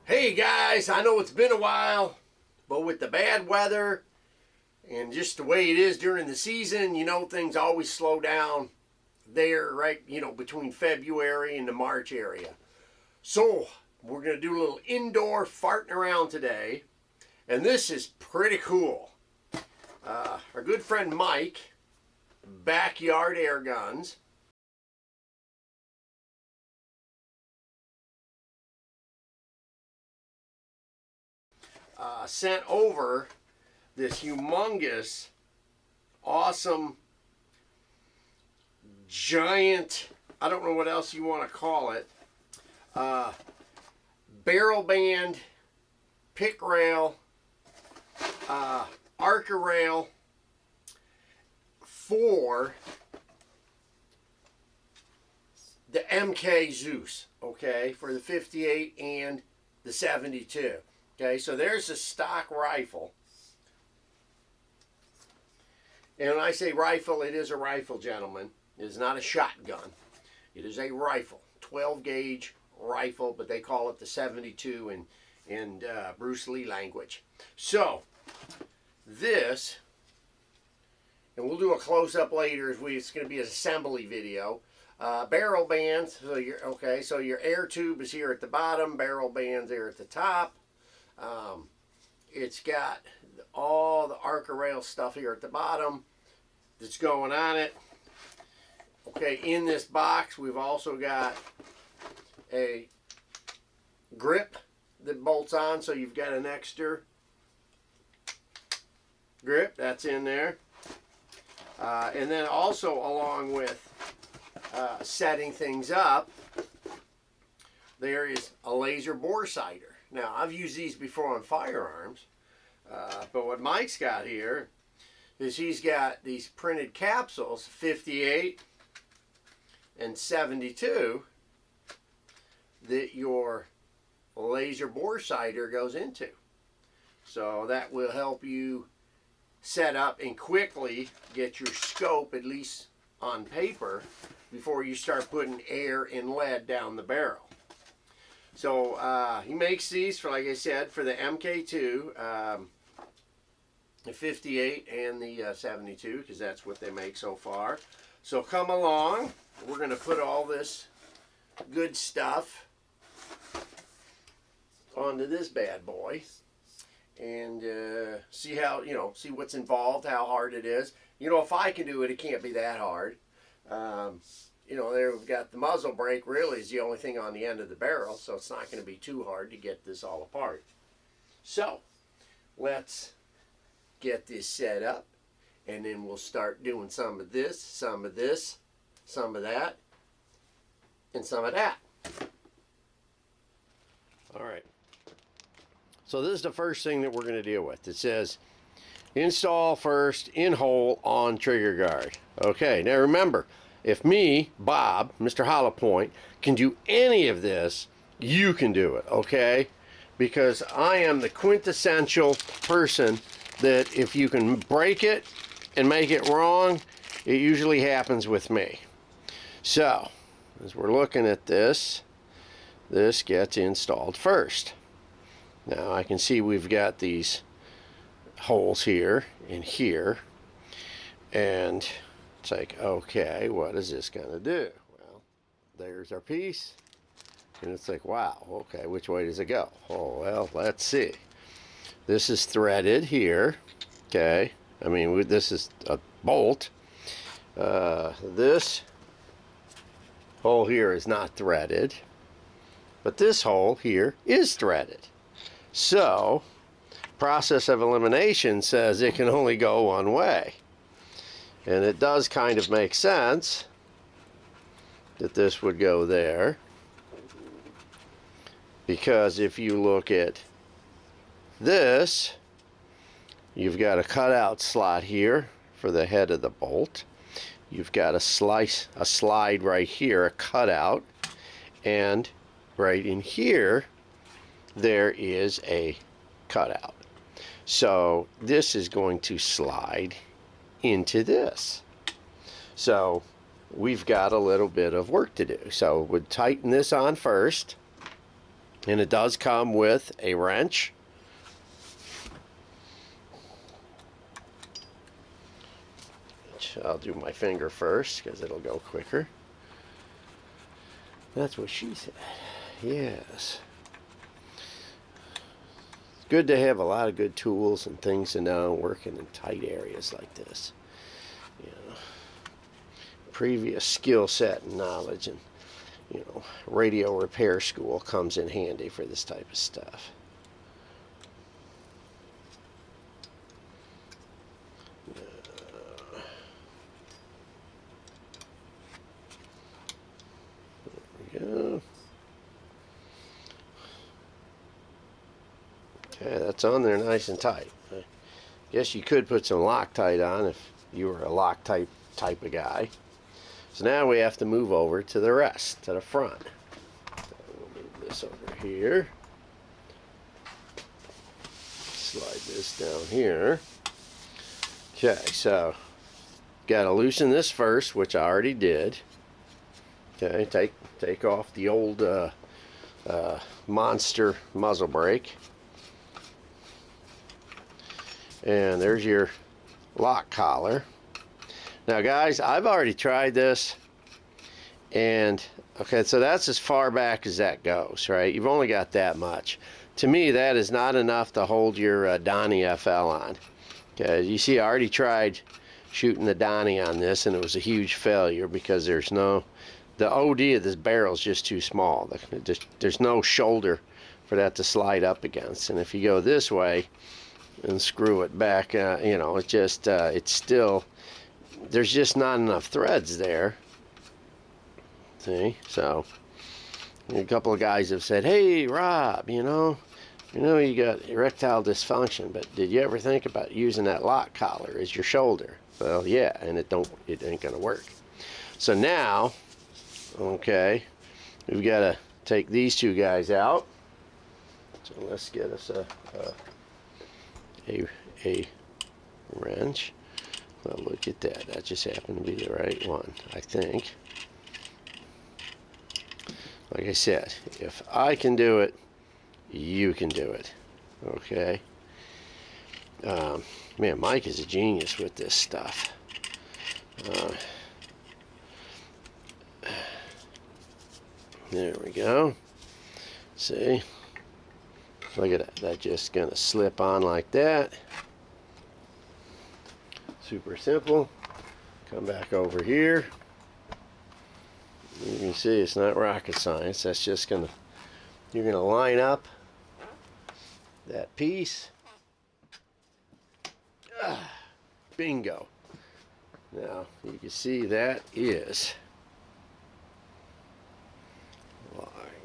Hey guys, I know it's been a while, but with the bad weather and just the way it is during the season, things always slow down there, right, between February and the March area. So, we're going to do a little indoor farting around today, and this is pretty cool. Our good friend Mike, Backyard Airguns, sent over this humongous, awesome, giant, I don't know what else you want to call it, barrel band, pick rail, Arca rail for the MK Zeus, okay, for the 58 and the 72. Okay, so there's a stock rifle. And when I say rifle, it is a rifle, gentlemen. It is not a shotgun. It is a rifle, 12 gauge rifle, but they call it the 72 in Bruce Lee language. So, this, and we'll do a close-up later, it's going to be an assembly video. Barrel bands, so your air tube is here at the bottom, barrel bands there at the top. It's got all the Arca rail stuff here at the bottom that's going on it. Okay, in this box we've also got a grip that bolts on, so you've got an extra grip that's in there. And then also along with setting things up, there is a laser bore sighter. Now, I've used these before on firearms, but what Mike's got here is he's got these printed capsules, 58 and 72, that your laser bore sighter goes into. So that will help you set up and quickly get your scope, at least on paper, before you start putting air and lead down the barrel. So he makes these for, like I said, for the MK2, the 58 and the 72, because that's what they make so far. So come along. We're going to put all this good stuff onto this bad boy and see how, see what's involved, how hard it is. If I can do it, it can't be that hard. There we've got the muzzle brake, really is the only thing on the end of the barrel, so it's not going to be too hard to get this all apart. So, let's get this set up, and then we'll start doing some of this, some of this, some of that, and some of that. Alright. So this is the first thing that we're going to deal with. It says, install first in hole on trigger guard. Okay, now remember, if me, Bob, Mr. Hollow Point, can do any of this, you can do it, okay? Because I am the quintessential person that if you can break it and make it wrong, it usually happens with me. So, as we're looking at this, this gets installed first. Now I can see we've got these holes here and here, and it's like, okay, what is this going to do? Well, there's our piece. And it's like, wow, okay, which way does it go? Oh, well, let's see. This is threaded here, okay? I mean, this is a bolt. This hole here is not threaded, but this hole here is threaded. So, process of elimination says it can only go one way. And it does kind of make sense that this would go there, because if you look at this, you've got a cutout slot here for the head of the bolt. You've got a slide right here, a cutout, and right in here there is a cutout. So this is going to slide into this. So we've got a little bit of work to do. So we'll tighten this on first. And it does come with a wrench. Which I'll do my finger first because it'll go quicker. That's what she said. Yes. It's good to have a lot of good tools and things to know working in tight areas like this. You know, previous skill set and knowledge and, you know, radio repair school comes in handy for this type of stuff. There we go. Okay, that's on there nice and tight. I guess you could put some Loctite on if you were a Loctite type of guy. So now we have to move over to the rest, to the front. We'll move this over here. Slide this down here. Okay, so got to loosen this first, which I already did. Okay, take off the old monster muzzle brake. And there's your lock collar. Now guys, I've already tried this, and okay, so that's as far back as that goes, right? You've only got that much. To me, that is not enough to hold your Donnie FL on. Okay, you see, I already tried shooting the Donnie on this, and it was a huge failure because there's no, the OD of this barrel is just too small. There's no shoulder for that to slide up against, and if you go this way and screw it back, you know, it just, it's still, there's just not enough threads there. See, so a couple of guys have said, hey Rob, you know you got erectile dysfunction, but did you ever think about using that lock collar as your shoulder? Well, yeah, and it ain't gonna work. So now, okay, we've got to take these two guys out. So let's get us a wrench. Well, look at that. That just happened to be the right one, I think. Like I said, if I can do it, you can do it. Okay? Man, Mike is a genius with this stuff. There we go. See? Look at that. That's just going to slip on like that. Super simple. Come back over here. You can see it's not rocket science. That's just going to, you're going to line up that piece. Bingo. Now, you can see that is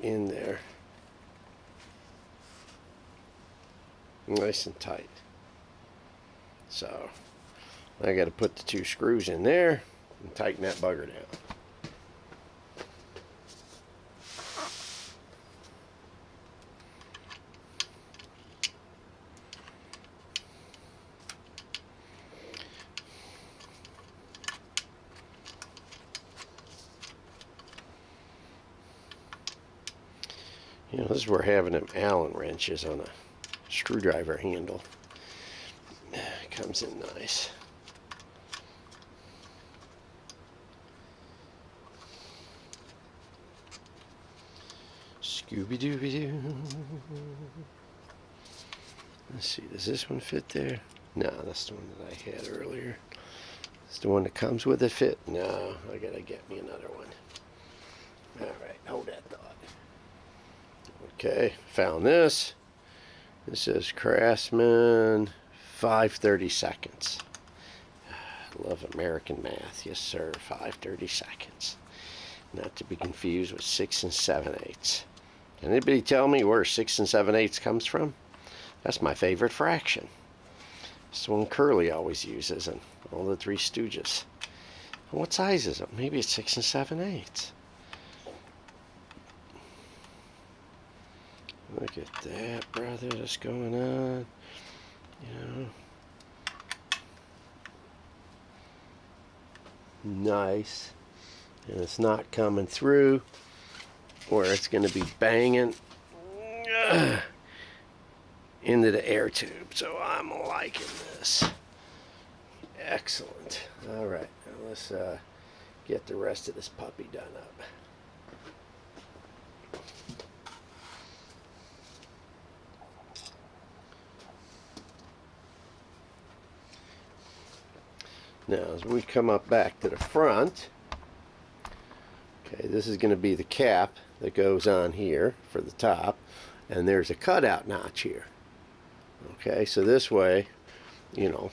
in there. Nice and tight. So, I got to put the two screws in there and tighten that bugger down. You know, this is where having them Allen wrenches on a screwdriver handle comes in nice. Scooby-Dooby-Doo. Let's see, does this one fit there? No, that's the one that I had earlier. It's the one that comes with it fit? No, I gotta get me another one. Alright, hold that thought. Okay, found this. This says Craftsman 530 seconds. Love American math. Yes, sir. 530 seconds. Not to be confused with 6 7/8. Can anybody tell me where 6 7/8 comes from? That's my favorite fraction. It's the one Curly always uses in all the Three Stooges. What size is it? Maybe it's 6 7/8. Look at that, brother. What's going on? You know. Nice. And it's not coming through where it's going to be banging into the air tube. So I'm liking this. Excellent. All right, now let's get the rest of this puppy done up. Now, as we come up back to the front, okay, this is going to be the cap that goes on here for the top, and there's a cutout notch here. Okay, so this way, you know,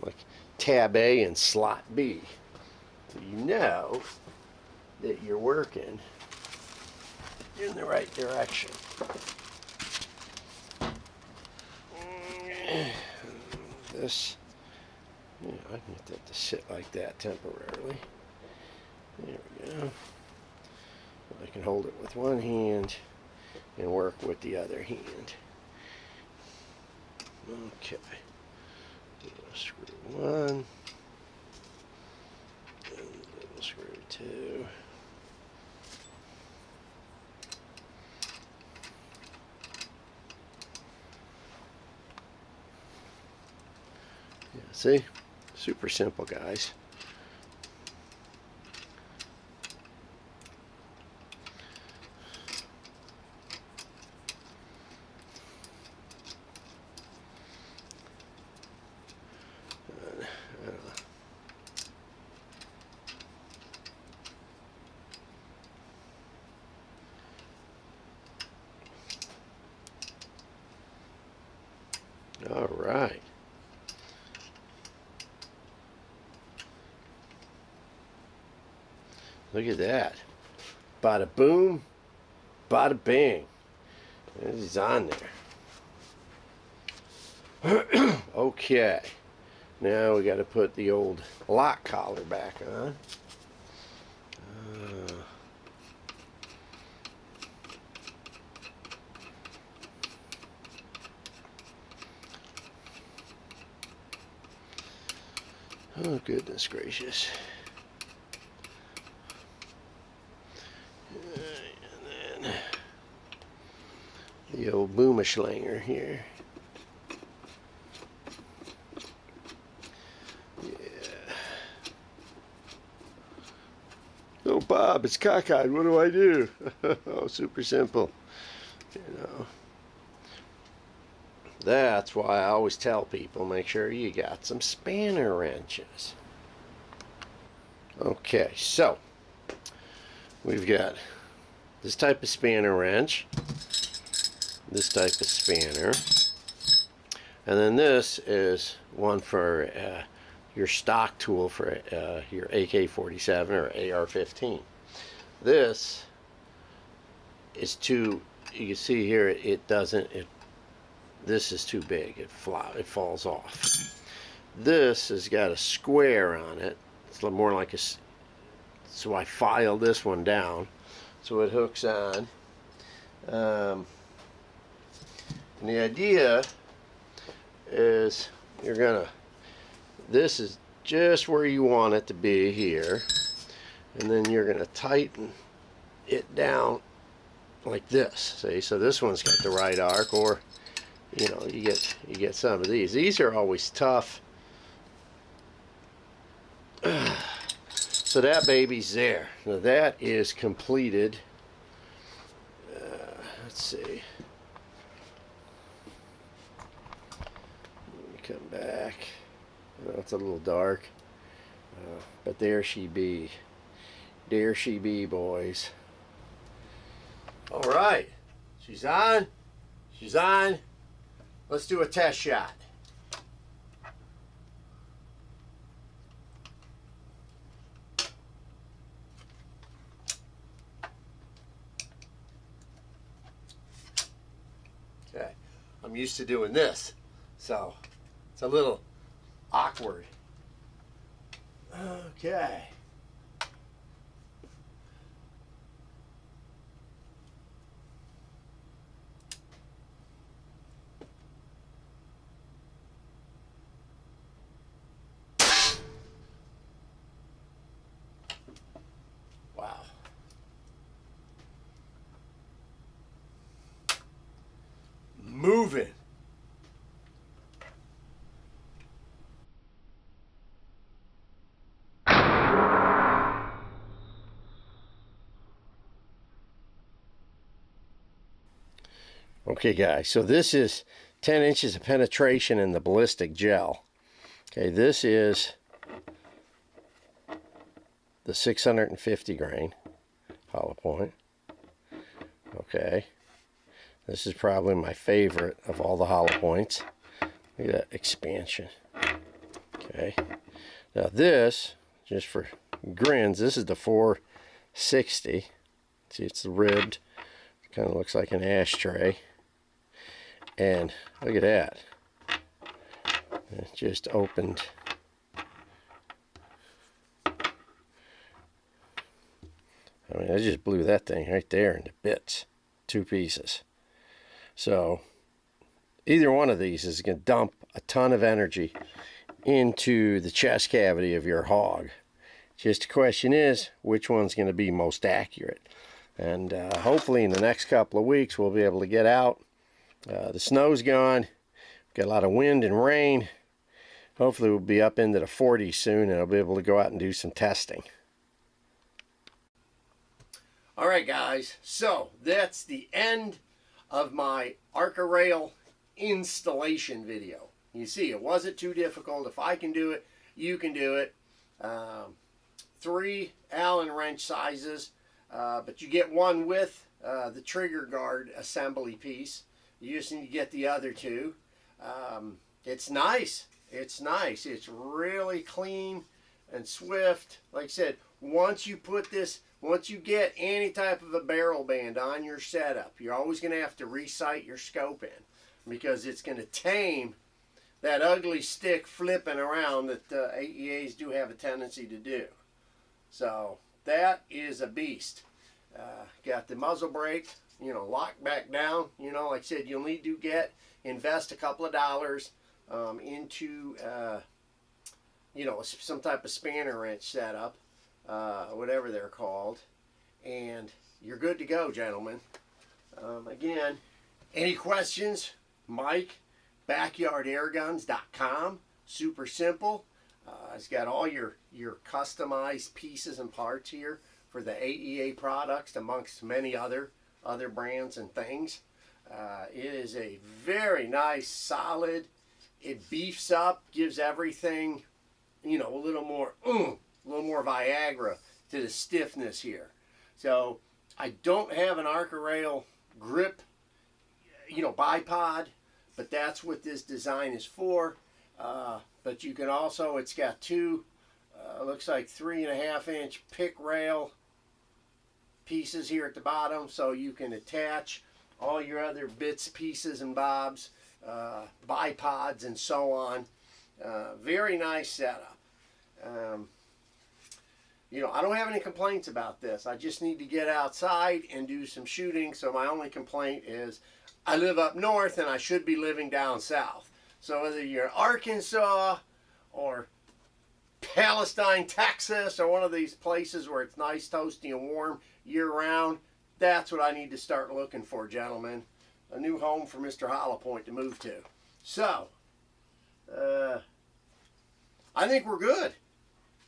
like tab A and slot B, you know that you're working in the right direction. This, yeah, I can get that to sit like that temporarily. There we go. I can hold it with one hand and work with the other hand. Okay. Little screw one. And little screw two. Yeah, see? Super simple, guys. All right. Look at that. Bada boom, bada bing. It's on there. Okay. Now we got to put the old lock collar back on. Oh, goodness gracious. And then the old boomerschlanger here. Yeah. Oh, Bob, it's cockeyed. What do I do? Oh, super simple. You know. That's why I always tell people, make sure you got some spanner wrenches. Okay, so we've got this type of spanner wrench, this type of spanner, and then this is one for your stock tool for your AK-47 or AR-15. This is too, you can see here, this is too big. It falls off. This has got a square on it. It's a little more like a. So I filed this one down, so it hooks on. And the idea is you're gonna. This is just where you want it to be here, and then you're gonna tighten it down like this. See, so this one's got the right arc, or you know, you get some of these. These are always tough. So that baby's there. Now that is completed. Let's see. Let me come back. Oh, it's a little dark. But there she be. There she be, boys. All right. She's on. She's on. Let's do a test shot. Okay, I'm used to doing this, so it's a little awkward. Okay. moving. Okay guys, so this is 10 inches of penetration in the ballistic gel. Okay, this is the 650 grain hollow point. Okay, this is probably my favorite of all the hollow points. Look at that expansion. Okay, now this, just for grins, this is the 460. See, it's the ribbed. It kind of looks like an ashtray. And look at that. It just opened. I mean, I just blew that thing right there into bits. 2 pieces. So, either one of these is going to dump a ton of energy into the chest cavity of your hog. Just the question is, which one's going to be most accurate? And hopefully in the next couple of weeks, we'll be able to get out. The snow's gone. Got a lot of wind and rain. Hopefully we'll be up into the 40s soon, and I'll be able to go out and do some testing. Alright guys, so that's the end of my Arca rail installation video. You see, it wasn't too difficult. If I can do it, you can do it. 3 Allen wrench sizes, but you get one with the trigger guard assembly piece. You just need to get the other 2. It's nice. It's nice. It's really clean and swift. Like I said, once you get any type of a barrel band on your setup, you're always going to have to resight your scope in, because it's going to tame that ugly stick flipping around that AEAs do have a tendency to do. So that is a beast. Got the muzzle brake, you know, locked back down. You know, like I said, you'll need to invest a couple of dollars into you know, some type of spanner wrench setup, whatever they're called, and you're good to go, gentlemen. Again, any questions? Mike, backyardairguns.com. Super simple. It's got all your customized pieces and parts here for the AEA products, amongst many other brands and things. It is a very nice, solid. It beefs up, gives everything, you know, a little more Viagra to the stiffness here. So I don't have an Arca rail grip, you know, bipod, but that's what this design is for. But you can also, it's got 2, looks like 3.5-inch pick rail pieces here at the bottom, so you can attach all your other bits, pieces, and bobs, bipods, and so on. Very nice setup. You know, I don't have any complaints about this. I just need to get outside and do some shooting, so my only complaint is I live up north and I should be living down south. So whether you're in Arkansas or Palestine, Texas, or one of these places where it's nice, toasty, and warm year-round, that's what I need to start looking for, gentlemen. A new home for Mr. Hollow Point to move to. So, I think we're good.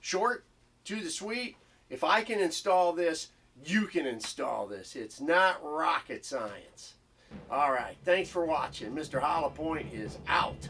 Short, to the sweet. If I can install this, you can install this. It's not rocket science. All right, thanks for watching. Mr. Hollow Point is out.